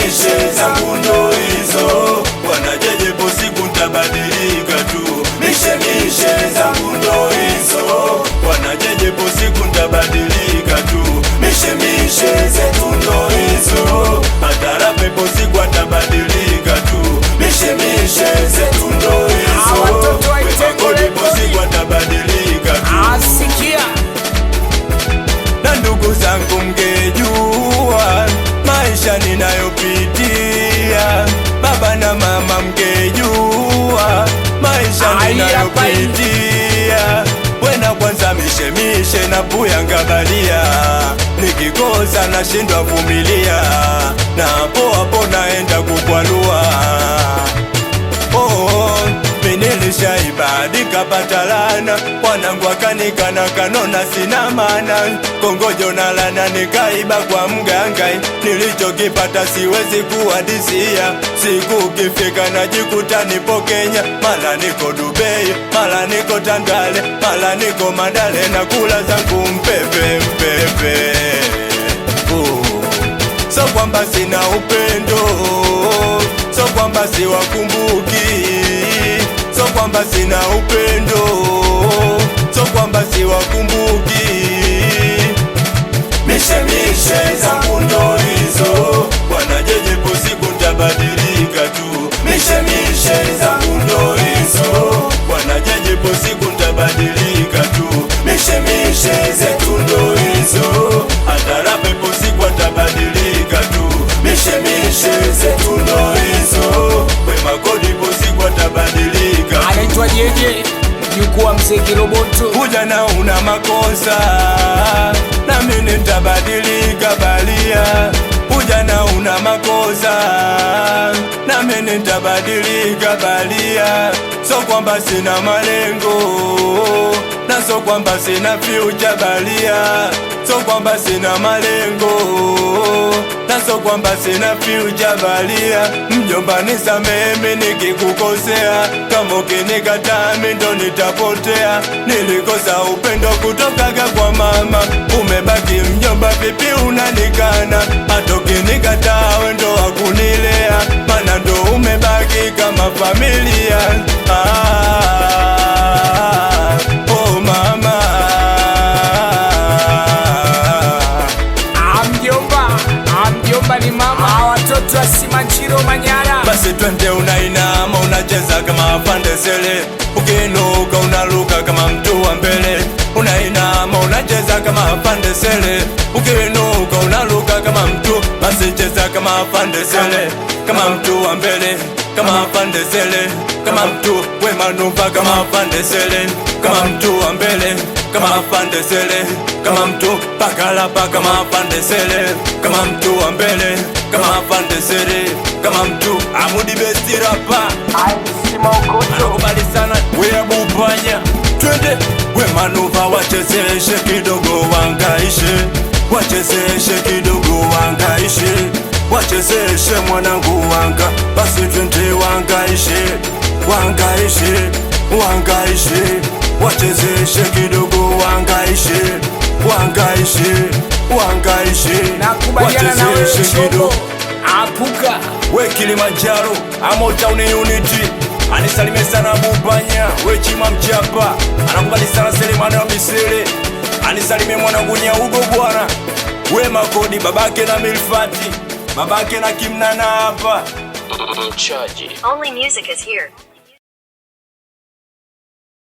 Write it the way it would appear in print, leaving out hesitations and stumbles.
mishemishe zangu ndo hizo, wanajeje po siku ntabadilika tu. Mishemishe zangu ndo hizo, wanajeje po siku ntabadilika tu. Mishemishe zetu ndo hizo, hata rape po siku atabadilika tu. Mishemishe zetu ndo hizo, wema kodi po siku atabadilika tu. Asikia na ndugu zangu mngejua maisha ninayopitia, baba na mama mngejua maisha ninayopitia. Wena kwanza mishemishe na puyanga balia, nikikosa nashindwa vumilia, na hapo naenda kukwalua. Nilishaibadika patalana, wanangu wakanikana kanona sina maana. Kongojo na lana nikaiba kwa mgangai, nilichokipata siwezi kuhadisia. Siku kifika najikuta nipo Kenya, mala niko Dubai, mala niko Tandale, mala niko Madale, na kula zangu mpepe. So kwamba sina upendo, so kwamba siwakumbuki, so kwamba sina upendo, so kwamba siwakumbuki. Mishemishe zangu ndo hizo, wanajeje po siku ntabadilika tu. Mishemishe zangu ndo hizo, wanajeje po siku ntabadilika tu. Mishemishe zetu ndo hizo, hata rape po siku atabadilika tu. Mishemishe zetu ndo hizo, wema kodi po siku atabadilika. anaitwa Jeje yukuwa mzee Kiroboto. Ujana una makosa na mimi nitabadilika balia. Ujana una makosa na mimi nitabadilika balia. So kwamba sina malengo, na so kwamba sina future balia. So kwamba sina malengo, na so kwamba sina future balia. Mjomba nisamehe mimi nikikukosea, kama ukinikataa mimi ndo nitapotea. Nilikosa upendo kutokaga kwa mama, umebaki mjomba vipi unanikana. Hata ukinikataa wewe ndo wakunilea, maana ndo umebaki kama familia. Oh mama, Mjomba ni mama watoto wa Simanjiro Manyara. basi twende unainama unacheza kama afande sele, ukiinuka unaruka kama mtu wa mbele. Unainama unacheza kama afande sele, ukiinuka unaruka kama mtu. Basi cheza kama afande sele, kama mtu wa mbele, kama afande sele, kama mtu. Wema Nuva kama afande sele, kama mtu wa mbele, kama afande sele, kama mtu. Pakalapa kama afande sele, kama mtu wa mbele, kama afande sele, kama mtu. Amudi besti rapa anakubali sana wea Bupanya. Twende Wema Nuva wachezeshe kidogo wangaishe, wachezeshe kidogo wangaishe, wachezeshe mwanangu wanga. Basi twende wangaishe, wangaishe, wangaishe, wachezeshe kidogo wangaishe, wangaishe, wangaishe, Nakubaliana na wewe Chobo. Apuka we Kilimanjaro Amo Town Unity. Anisalime sana Bupanya we Chima Mchapa, anakubali sana Selemani wa Misele. Anisalime mwanangu Nyaugo bwana, Wema Kodi babake na Milfati, babake na Kimnana hapa. Only music is here.